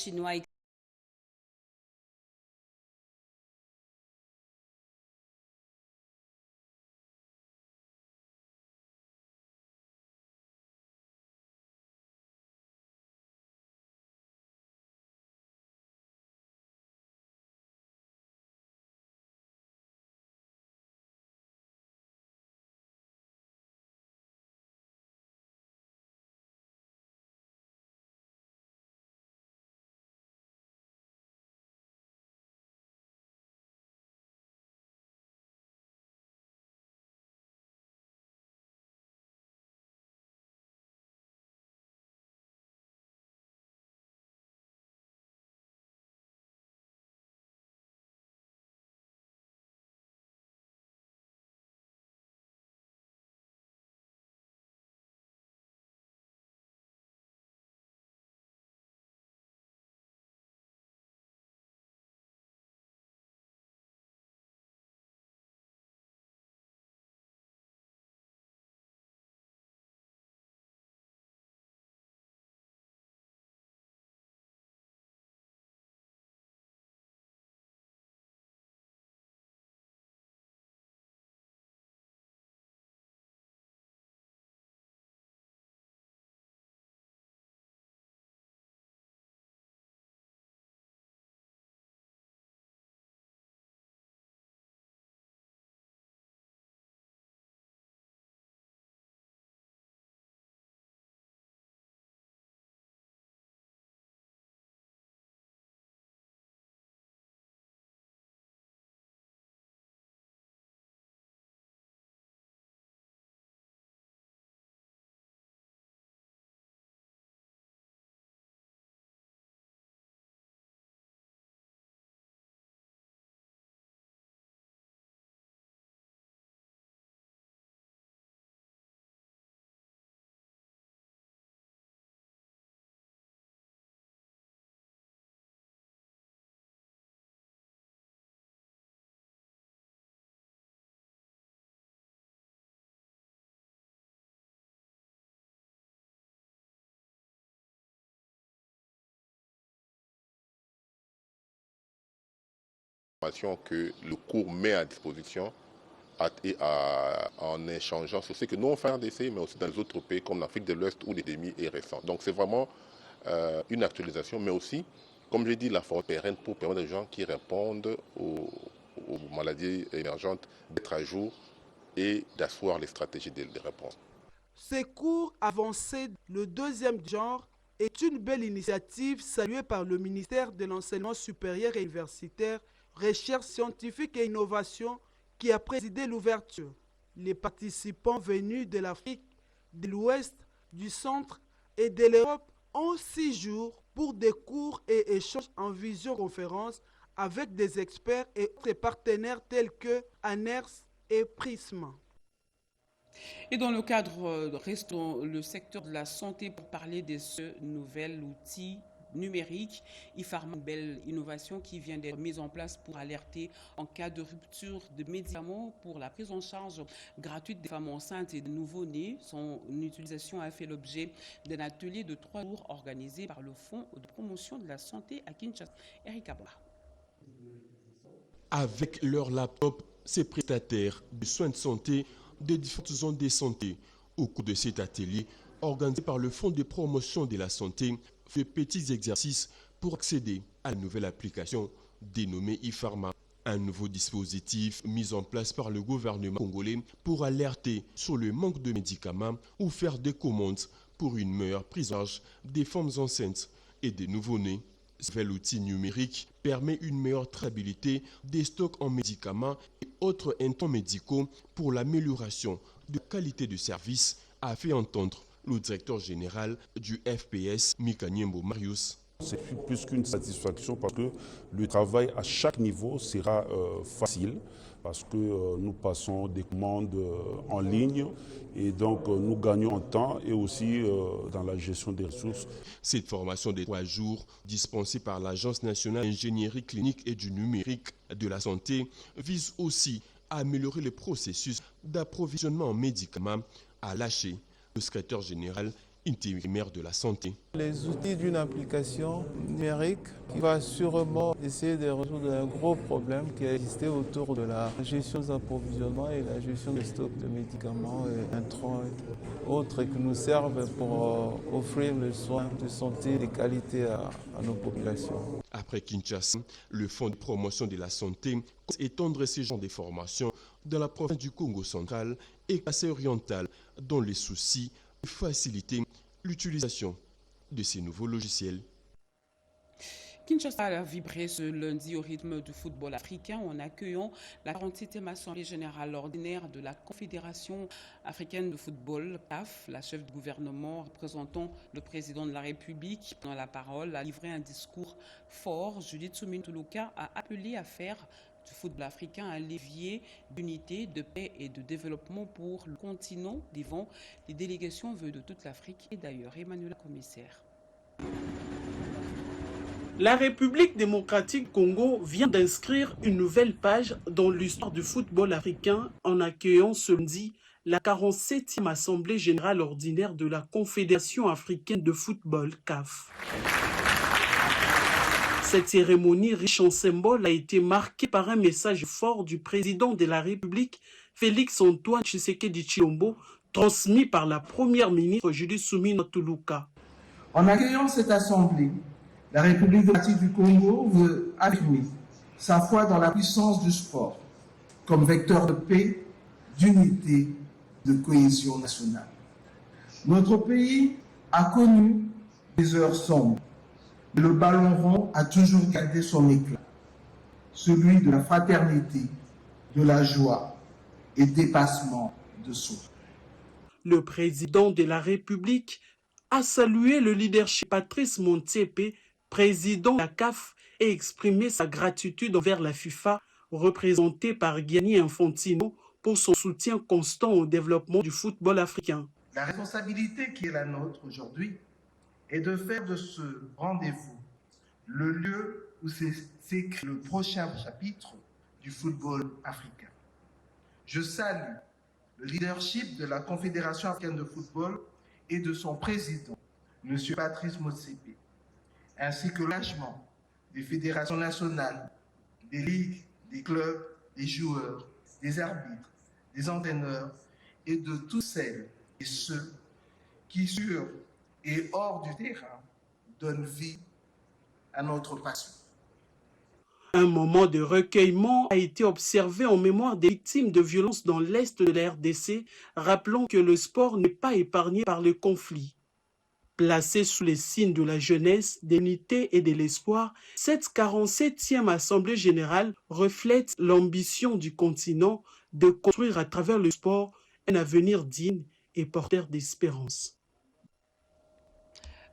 chinois. Que le cours met à disposition en échangeant sur ce que nous on fait en RDC, mais aussi dans les autres pays comme l'Afrique de l'Ouest où l'épidémie est récente. Donc c'est vraiment une actualisation, mais aussi, comme je dis, la force pérenne pour permettre aux gens qui répondent aux maladies émergentes d'être à jour et d'asseoir les stratégies de réponse. Ces cours avancés, le deuxième genre, est une belle initiative saluée par le ministère de l'Enseignement supérieur et universitaire, Recherche scientifique et innovation qui a présidé l'ouverture. Les participants venus de l'Afrique, de l'Ouest, du Centre et de l'Europe ont 6 jours pour des cours et échanges en visioconférence avec des experts et autres partenaires tels que ANERS et Prisma. Et dans le cadre, restons le secteur de la santé pour parler de ce nouvel outil numérique, IFARMA, une belle innovation qui vient d'être mise en place pour alerter en cas de rupture de médicaments pour la prise en charge gratuite des femmes enceintes et de nouveau-nés. Son utilisation a fait l'objet d'un atelier de 3 jours organisé par le Fonds de promotion de la santé à Kinshasa. Eric Abba. Avec leur laptop, ces prestataires de soins de santé de différentes zones de santé. Au cours de cet atelier, organisé par le Fonds de promotion de la santé, fait petits exercices pour accéder à la nouvelle application dénommée IFARMA. Un nouveau dispositif mis en place par le gouvernement congolais pour alerter sur le manque de médicaments ou faire des commandes pour une meilleure prise en charge des femmes enceintes et des nouveau-nés. Ce nouvel outil numérique permet une meilleure traçabilité des stocks en médicaments et autres intrants médicaux pour l'amélioration de la qualité de service, a fait entendre le directeur général du FPS, Mika Niembo Marius. C'est plus qu'une satisfaction parce que le travail à chaque niveau sera facile parce que nous passons des commandes en ligne et donc nous gagnons en temps et aussi dans la gestion des ressources. Cette formation de 3 jours dispensée par l'Agence nationale d'ingénierie clinique et du numérique de la santé vise aussi à améliorer le processus d'approvisionnement en médicaments, a lâché le secrétaire général intérimaire de la santé. Les outils d'une application numérique qui va sûrement essayer de résoudre un gros problème qui a existé autour de la gestion des approvisionnements et la gestion des stocks de médicaments et intrants et autres qui nous servent pour offrir le soin de santé de qualité à nos populations. Après Kinshasa, le Fonds de promotion de la santé compte étendre ces genres de formations dans la province du Congo central et Kassai-Oriental dans les soucis de faciliter l'utilisation de ces nouveaux logiciels. Kinshasa a vibré ce lundi au rythme du football africain en accueillant la 47e Assemblée générale ordinaire de la Confédération africaine de football, CAF. La chef du gouvernement représentant le président de la République, prenant la parole, a livré un discours fort. Judith Soumine Toulouka a appelé à faire du football africain un levier d'unité, de paix et de développement pour le continent devant les délégations venues de toute l'Afrique et d'ailleurs. Emmanuel Commissaire. La République démocratique du Congo vient d'inscrire une nouvelle page dans l'histoire du football africain en accueillant ce lundi la 47e Assemblée générale ordinaire de la Confédération africaine de football, CAF. Cette cérémonie riche en symboles a été marquée par un message fort du président de la République, Félix-Antoine Tshisekedi Tshilombo, transmis par la première ministre Judith Soumine Toulouka. En accueillant cette assemblée, la République démocratique du Congo veut affirmer sa foi dans la puissance du sport comme vecteur de paix, d'unité, de cohésion nationale. Notre pays a connu des heures sombres, mais le ballon rond a toujours gardé son éclat, celui de la fraternité, de la joie et dépassement de soi. Le président de la République a salué le leadership Patrice Motsepe, président de la CAF, et exprimé sa gratitude envers la FIFA, représentée par Gianni Infantino, pour son soutien constant au développement du football africain. La responsabilité qui est la nôtre aujourd'hui est de faire de ce rendez-vous le lieu où s'écrit le prochain chapitre du football africain. Je salue le leadership de la Confédération africaine de football et de son président, M. Patrice Motsepe, ainsi que l'engagement des fédérations nationales, des ligues, des clubs, des joueurs, des arbitres, des entraîneurs et de tous celles et ceux qui, sur et hors du terrain, donnent vie à notre passion. Un moment de recueillement a été observé en mémoire des victimes de violences dans l'est de la RDC, rappelant que le sport n'est pas épargné par le conflit. Placée sous les signes de la jeunesse, de l'unité et de l'espoir, cette 47e Assemblée générale reflète l'ambition du continent de construire à travers le sport un avenir digne et porteur d'espérance.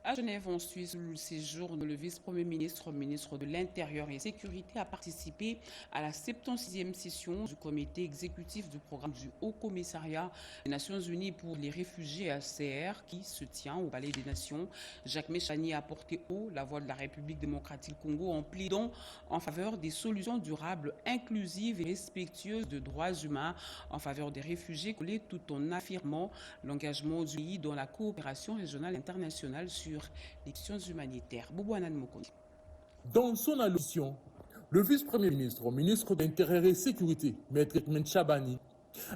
À Genève, en Suisse, le séjour de le vice-premier ministre, ministre de l'Intérieur et Sécurité, a participé à la 76e session du comité exécutif du programme du Haut Commissariat des Nations Unies pour les réfugiés HCR qui se tient au Palais des Nations. Jacques Méchani a porté haut la voix de la République démocratique du Congo en plaidant en faveur des solutions durables, inclusives et respectueuses de droits humains en faveur des réfugiés congolais, tout en affirmant l'engagement du pays dans la coopération régionale et internationale sur les questions humanitaires. Boubouanan Mokondi. Dans son allocution, le vice-premier ministre, ministre de l'Intérieur et Sécurité, Maître Ekmen Chabani,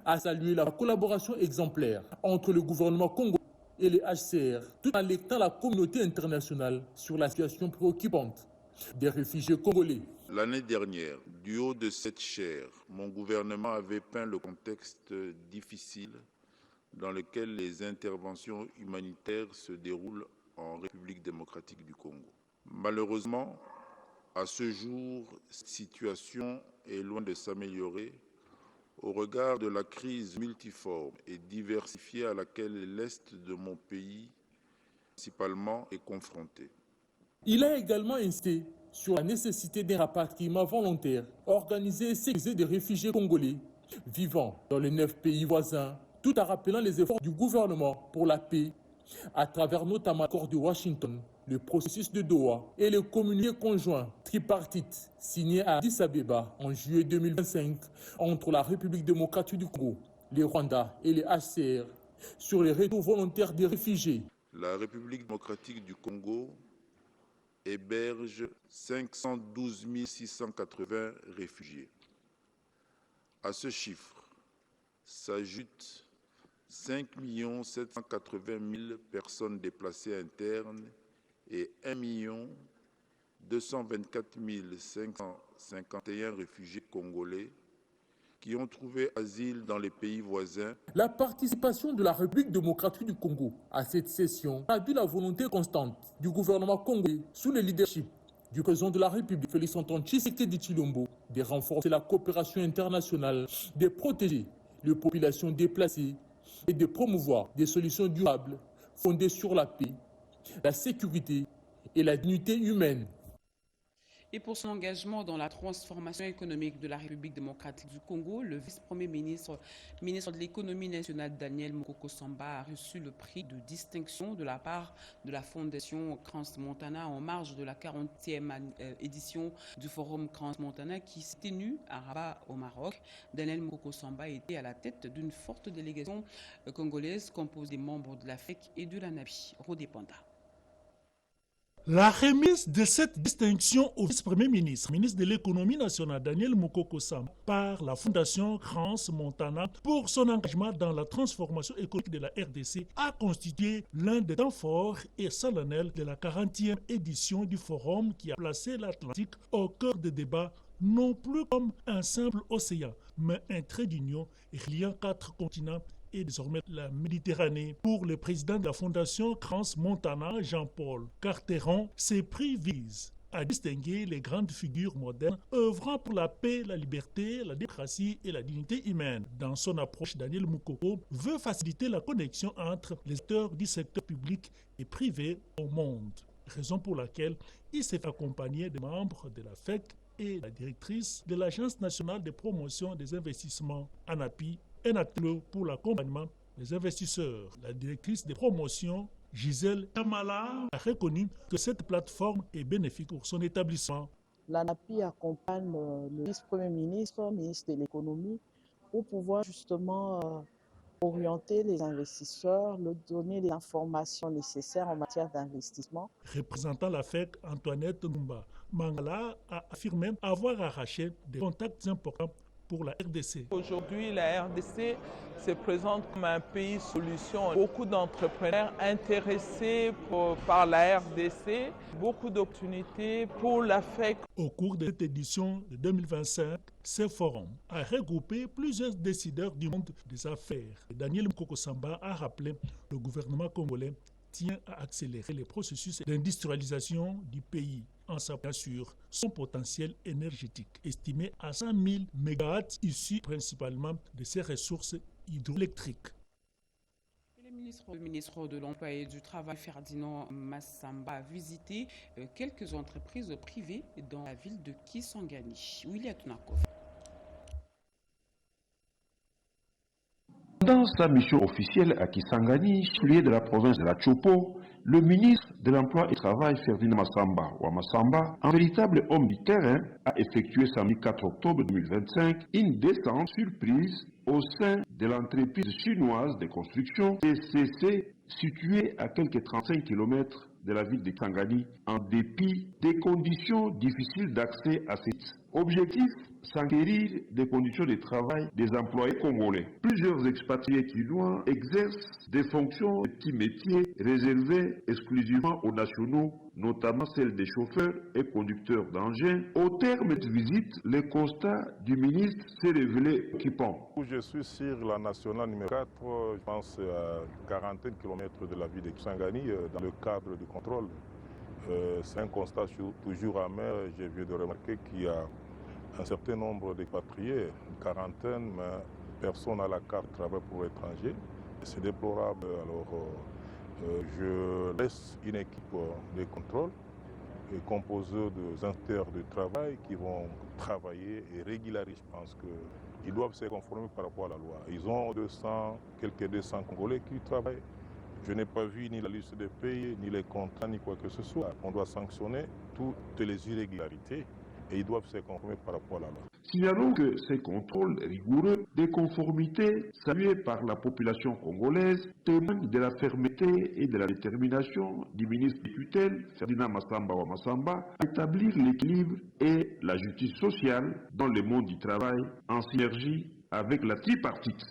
a salué la collaboration exemplaire entre le gouvernement congolais et les HCR, tout en alertant la communauté internationale sur la situation préoccupante des réfugiés congolais. L'année dernière, du haut de cette chaire, mon gouvernement avait peint le contexte difficile dans lequel les interventions humanitaires se déroulent en République démocratique du Congo. Malheureusement, à ce jour, cette situation est loin de s'améliorer au regard de la crise multiforme et diversifiée à laquelle l'Est de mon pays, principalement, est confronté. Il a également insisté sur la nécessité d'un rapatriement volontaire, organisé et sécurisé des réfugiés congolais vivant dans les 9 pays voisins, tout en rappelant les efforts du gouvernement pour la paix, à travers notamment l'accord de Washington, le processus de Doha et le communiqué conjoint tripartite signé à Addis Abeba en juillet 2025 entre la République démocratique du Congo, le Rwanda et les HCR sur les retours volontaires des réfugiés. La République démocratique du Congo héberge 512 680 réfugiés. À ce chiffre s'ajoutent 5 780 000 personnes déplacées internes et 1 224 551 réfugiés congolais qui ont trouvé asile dans les pays voisins. La participation de la République démocratique du Congo à cette session traduit la volonté constante du gouvernement congolais sous le leadership du président de la République, Félix-Antoine Tshisekedi Tshilombo, de renforcer la coopération internationale, de protéger les populations déplacées et de promouvoir des solutions durables fondées sur la paix, la sécurité et la dignité humaine. Et pour son engagement dans la transformation économique de la République démocratique du Congo, le vice-premier ministre de l'économie nationale Daniel Mukoko Samba a reçu le prix de distinction de la part de la Fondation Crans-Montana en marge de la 40e édition du Forum Crans-Montana qui s'est tenu à Rabat au Maroc. Daniel Mukoko Samba était à la tête d'une forte délégation congolaise composée des membres de la FEC et de l'ANABI. Rodé Panda. La remise de cette distinction au vice-premier ministre de l'économie nationale Daniel Mukoko Samba par la Fondation Crans-Montana pour son engagement dans la transformation économique de la RDC a constitué l'un des temps forts et solennels de la 40e édition du forum qui a placé l'Atlantique au cœur des débats, non plus comme un simple océan, mais un trait d'union reliant 4 continents et désormais la Méditerranée. Pour le président de la Fondation Crans-Montana, Jean-Paul Carteron, ces prix visent à distinguer les grandes figures modernes œuvrant pour la paix, la liberté, la démocratie et la dignité humaine. Dans son approche, Daniel Mukoko veut faciliter la connexion entre les acteurs du secteur public et privé au monde, raison pour laquelle il s'est accompagné des membres de la FEC et la directrice de l'Agence nationale de promotion des investissements, ANAPI, un atelier pour l'accompagnement des investisseurs. La directrice de promotion, Gisèle Kamala, a reconnu que cette plateforme est bénéfique pour son établissement. L'ANAPI accompagne le vice-premier ministre de l'économie, pour pouvoir justement orienter les investisseurs, leur donner les informations nécessaires en matière d'investissement. Représentant la FEC, Antoinette Numba Mangala a affirmé avoir arraché des contacts importants pour la RDC. Aujourd'hui, la RDC se présente comme un pays solution. Beaucoup d'entrepreneurs intéressés par la RDC, beaucoup d'opportunités pour la FEC. Au cours de cette édition de 2025, ce forum a regroupé plusieurs décideurs du monde des affaires. Daniel Mukoko Samba a rappelé que le gouvernement congolais tient à accélérer les processus d'industrialisation du pays en s'appuyant sur son potentiel énergétique, estimé à 100 000 MW, issus principalement de ses ressources hydroélectriques. Le ministre de l'Emploi et du Travail, Ferdinand Massamba, a visité quelques entreprises privées dans la ville de Kisangani. William Tunakov. Dans sa mission officielle à Kisangani, chef-lieu de la province de la Chopo, le ministre de l'Emploi et du Travail, Ferdinand Massamba, un véritable homme du terrain, a effectué samedi 4 octobre 2025 une descente surprise au sein de l'entreprise chinoise de construction TCC, située à quelques 35 km de la ville de Kisangani, en dépit des conditions difficiles d'accès à cette site. Objectif, s'enquérir des conditions de travail des employés congolais. Plusieurs expatriés chinois exercent des fonctions de petits métiers réservés exclusivement aux nationaux, notamment celles des chauffeurs et conducteurs d'engins. Au terme de visite, le constat du ministre s'est révélé occupant. Je suis sur la nationale numéro 4, je pense à une quarantaine de kilomètres de la ville de Kisangani, dans le cadre du contrôle. C'est un constat toujours amer. J'ai vu de remarquer qu'il y a un certain nombre d'expatriés, une quarantaine, mais personne à la carte de travail pour étrangers. C'est déplorable. Alors, je laisse une équipe de contrôle composée de inspecteurs de travail qui vont travailler et régulariser. Je pense qu'ils doivent se conformer par rapport à la loi. Ils ont quelques 200 Congolais qui travaillent. Je n'ai pas vu ni la liste des pays, ni les contrats, ni quoi que ce soit. On doit sanctionner toutes les irrégularités et ils doivent se conformer par rapport à la loi. Signalons que ces contrôles rigoureux des conformités salués par la population congolaise témoignent de la fermeté et de la détermination du ministre de tutelle, Ferdinand Massamba Ouamassamba, à établir l'équilibre et la justice sociale dans le monde du travail en synergie avec la tripartite.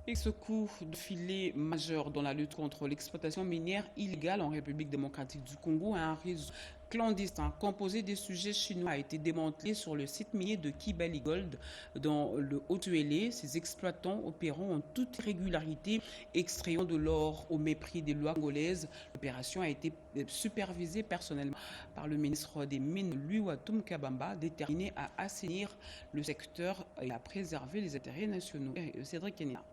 Et ce coup de filet majeur dans la lutte contre l'exploitation minière illégale en République démocratique du Congo, un réseau clandestin composé des sujets chinois a été démantelé sur le site minier de Kibali Gold dans le Haut-Uélé. Ces exploitants opérant en toute irrégularité, extrayant de l'or au mépris des lois congolaises. L'opération a été supervisée personnellement par le ministre des Mines, Louis Watum Kabamba, déterminé à assainir le secteur et à préserver les intérêts nationaux. Cédric Kenya.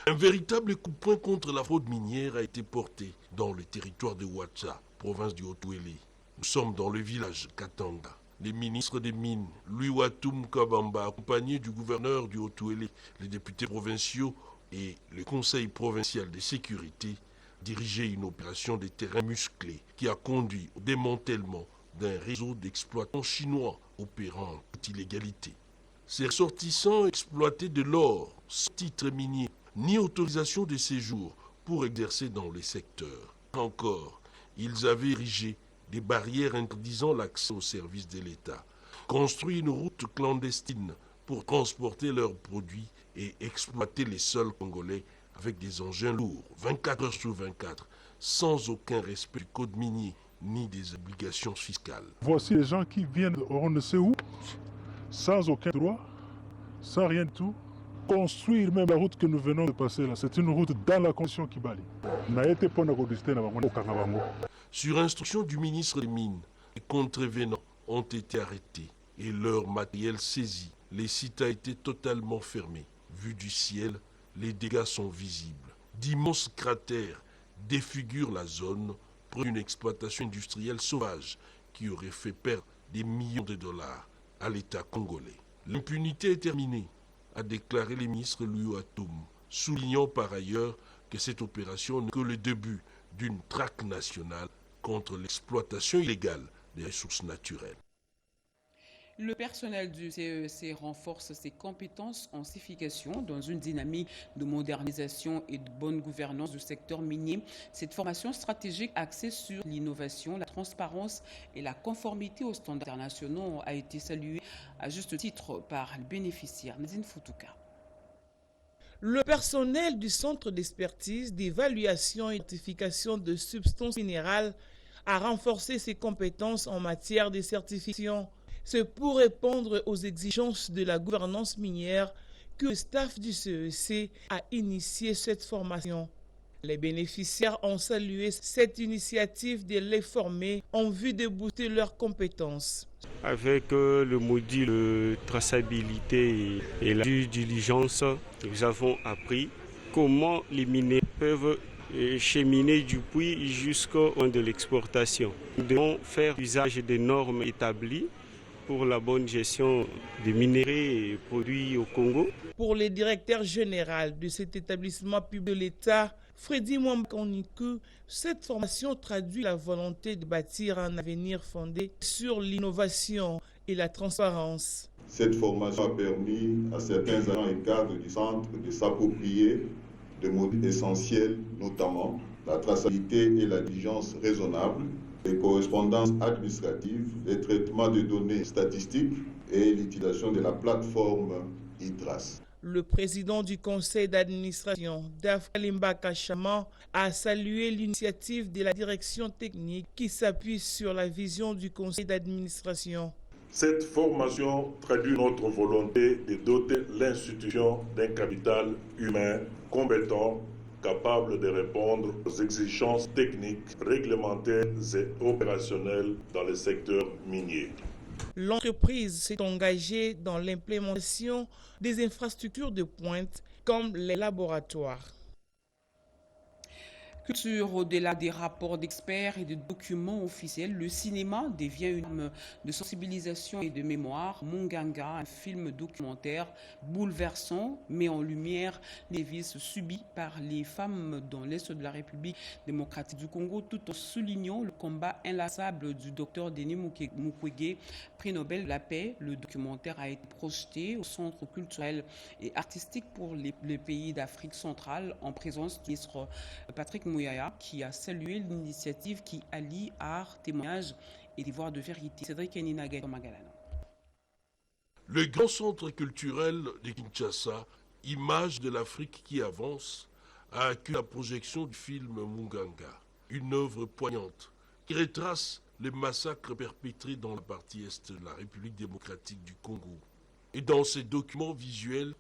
Un véritable coup de poing contre la fraude minière a été porté dans le territoire de Ouacha, province du Haut-Uélé. Nous sommes dans le village Katanga. Les ministres des Mines, Louis Watum Kabamba, accompagnés du gouverneur du Haut-Uélé, les députés provinciaux et le conseil provincial de sécurité, dirigeaient une opération de terrain musclé qui a conduit au démantèlement d'un réseau d'exploitants chinois opérant en toute illégalité. Ces ressortissants exploitaient de l'or sans titre minier ni autorisation de séjour pour exercer dans les secteurs. Encore, ils avaient érigé des barrières interdisant l'accès aux services de l'État, construit une route clandestine pour transporter leurs produits et exploiter les sols congolais avec des engins lourds, 24 heures sur 24, sans aucun respect du code minier ni des obligations fiscales. Voici les gens qui viennent on ne sait où, sans aucun droit, sans rien du tout, construire même la route que nous venons de passer là. C'est une route dans la condition Kibali. Sur instruction du ministre des Mines, les contrevenants ont été arrêtés et leur matériel saisi. Les sites ont été totalement fermés. Vu du ciel, les dégâts sont visibles. D'immenses cratères défigurent la zone pour une exploitation industrielle sauvage qui aurait fait perdre des millions de dollars à l'État congolais. L'impunité est terminée, a déclaré le ministre Louis Watum, soulignant par ailleurs que cette opération n'est que le début d'une traque nationale contre l'exploitation illégale des ressources naturelles. Le personnel du CEC renforce ses compétences en scientification dans une dynamique de modernisation et de bonne gouvernance du secteur minier. Cette formation stratégique axée sur l'innovation, la transparence et la conformité aux standards internationaux a été saluée à juste titre par le bénéficiaire Nadine Foutouka. Le personnel du Centre d'expertise, d'évaluation et d'identification de substances minérales a renforcé ses compétences en matière de certification. C'est pour répondre aux exigences de la gouvernance minière que le staff du CEC a initié cette formation. Les bénéficiaires ont salué cette initiative de les former en vue de booster leurs compétences. Avec le module traçabilité et la due diligence, nous avons appris comment les minés peuvent cheminer du puits jusqu'au point de l'exportation. Nous devons faire usage des normes établies pour la bonne gestion des minerais produits au Congo. Pour le directeur général de cet établissement public de l'État, Freddy Mwambakoniku, cette formation traduit la volonté de bâtir un avenir fondé sur l'innovation et la transparence. Cette formation a permis à certains agents et cadres du centre de s'approprier de modules essentiels, notamment la traçabilité et la diligence raisonnable, les correspondances administratives, les traitements de données statistiques et l'utilisation de la plateforme ITRAS. Le président du conseil d'administration, Daf Kalimba Kachama, a salué l'initiative de la direction technique qui s'appuie sur la vision du conseil d'administration. Cette formation traduit notre volonté de doter l'institution d'un capital humain compétent, capable de répondre aux exigences techniques, réglementaires et opérationnelles dans le secteur minier. L'entreprise s'est engagée dans l'implémentation des infrastructures de pointe comme les laboratoires. Culture, au-delà des rapports d'experts et de documents officiels, le cinéma devient une arme de sensibilisation et de mémoire. Munganga, un film documentaire bouleversant, met en lumière les vices subis par les femmes dans l'Est de la République démocratique du Congo, tout en soulignant le combat inlassable du docteur Denis Mukwege, prix Nobel de la paix. Le documentaire a été projeté au Centre culturel et artistique pour les pays d'Afrique centrale en présence du ministre Patrick Mouyaya, qui a salué l'initiative qui allie art, témoignage et devoir de vérité. Cédric Eninaga Magalano. Le grand centre culturel de Kinshasa, image de l'Afrique qui avance, a accueilli la projection du film Munganga, une œuvre poignante qui retrace les massacres perpétrés dans la partie est de la République démocratique du Congo. Et dans ces documents visuels,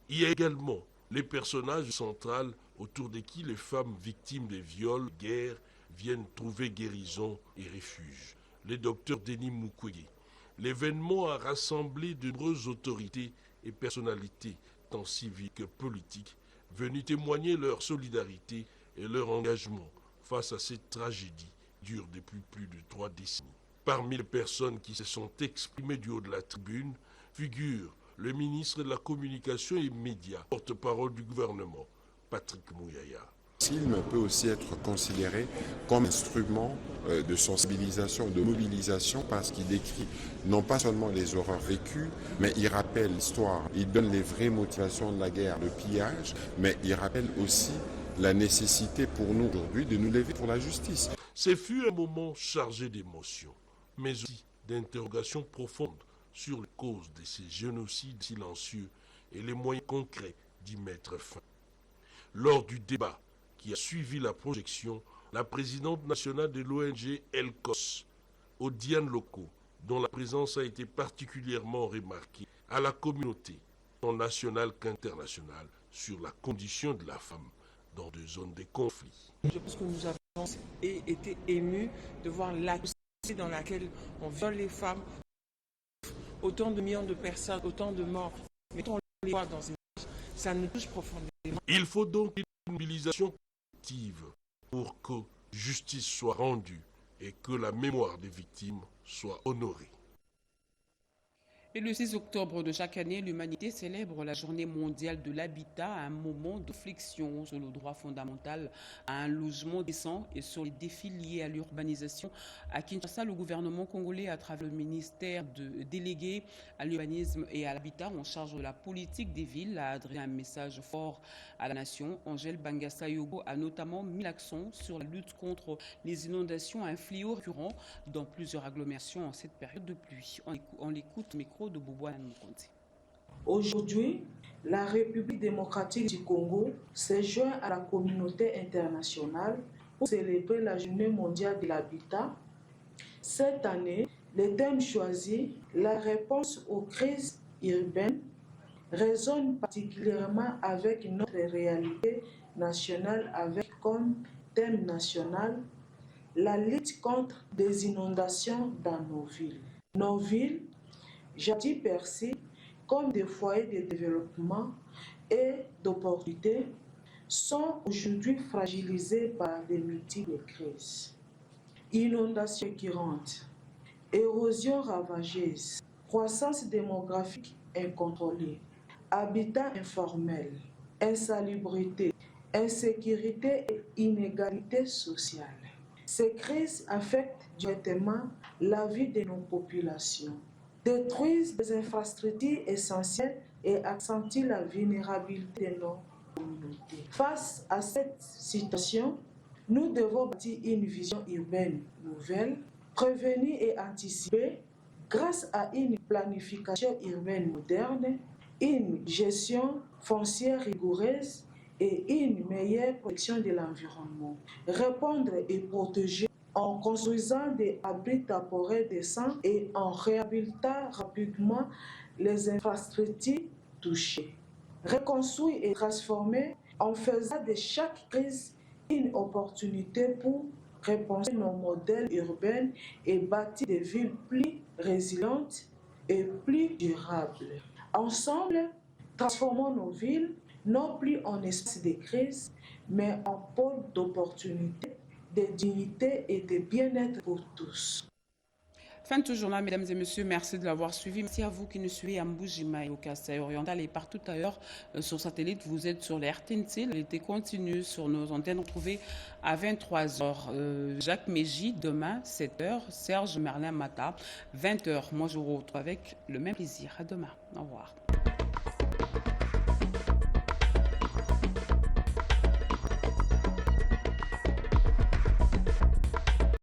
il y a également les personnages centraux autour de qui les femmes victimes des viols, guerres, viennent trouver guérison et refuge. Le docteur Denis Mukwege. L'événement a rassemblé de nombreuses autorités et personnalités, tant civiques que politiques, venues témoigner leur solidarité et leur engagement face à cette tragédie dure depuis plus de 3 décennies. Parmi les personnes qui se sont exprimées du haut de la tribune figure le ministre de la Communication et Médias, porte-parole du gouvernement, Patrick Mouyaya. Le film peut aussi être considéré comme instrument de sensibilisation, de mobilisation, parce qu'il décrit non pas seulement les horreurs vécues, mais il rappelle l'histoire, il donne les vraies motivations de la guerre, le pillage, mais il rappelle aussi la nécessité pour nous aujourd'hui de nous lever pour la justice. Ce fut un moment chargé d'émotions, mais aussi d'interrogations profondes sur les causes de ces génocides silencieux et les moyens concrets d'y mettre fin. Lors du débat qui a suivi la projection, la présidente nationale de l'ONG ELCOS, aux Dianes locaux, dont la présence a été particulièrement remarquée, à la communauté, tant nationale qu'internationale, sur la condition de la femme dans des zones de conflit. Je pense que nous avons été émus de voir la société dans laquelle on viole les femmes, autant de millions de personnes, autant de morts. Mettons les voix dans une image, ça nous touche profondément. Il faut donc une mobilisation active pour que justice soit rendue et que la mémoire des victimes soit honorée. Et le 6 octobre de chaque année, l'humanité célèbre la journée mondiale de l'habitat, un moment de réflexion sur le droit fondamental à un logement décent et sur les défis liés à l'urbanisation. À Kinshasa, le gouvernement congolais, à travers le ministère délégué à l'urbanisme et à l'habitat en charge de la politique des villes, a adressé un message fort à la nation. Angèle Bangassa Yogo a notamment mis l'accent sur la lutte contre les inondations, un fléau récurrent dans plusieurs agglomérations en cette période de pluie. On l'écoute au micro de Boubouane Moukonti. Aujourd'hui, la République démocratique du Congo s'est jointe à la communauté internationale pour célébrer la Journée mondiale de l'habitat. Cette année, le thème choisi, la réponse aux crises urbaines, résonne particulièrement avec notre réalité nationale avec comme thème national la lutte contre des inondations dans nos villes. Nos villes, jadis perçues comme des foyers de développement et d'opportunités, sont aujourd'hui fragilisées par des multiples crises. Inondations récurrentes, érosion ravageuse, croissance démographique incontrôlée, habitat informel, insalubrité, insécurité et inégalité sociale. Ces crises affectent directement la vie de nos populations, détruisent des infrastructures essentielles et accentuent la vulnérabilité de nos communautés. Face à cette situation, nous devons bâtir une vision urbaine nouvelle, prévenir et anticiper grâce à une planification urbaine moderne, une gestion foncière rigoureuse et une meilleure protection de l'environnement. Répondre et protéger en construisant des abris temporaires décents et en réhabilitant rapidement les infrastructures touchées. Reconstruire et transformer en faisant de chaque crise une opportunité pour repenser nos modèles urbains et bâtir des villes plus résilientes et plus durables. Ensemble, transformons nos villes, non plus en espace de crise, mais en pôle d'opportunité, de dignité et de bien-être pour tous. Fin de ce journal, mesdames et messieurs, merci de l'avoir suivi. Merci à vous qui nous suivez à Mbujimaï, au Kasaï oriental et partout ailleurs sur satellite. Vous êtes sur la RTNC. L'été continue sur nos antennes. Retrouvez à 23h Jacques Mégy, demain 7h, Serge Merlin Mata, 20h. Moi, je vous retrouve avec le même plaisir. À demain. Au revoir.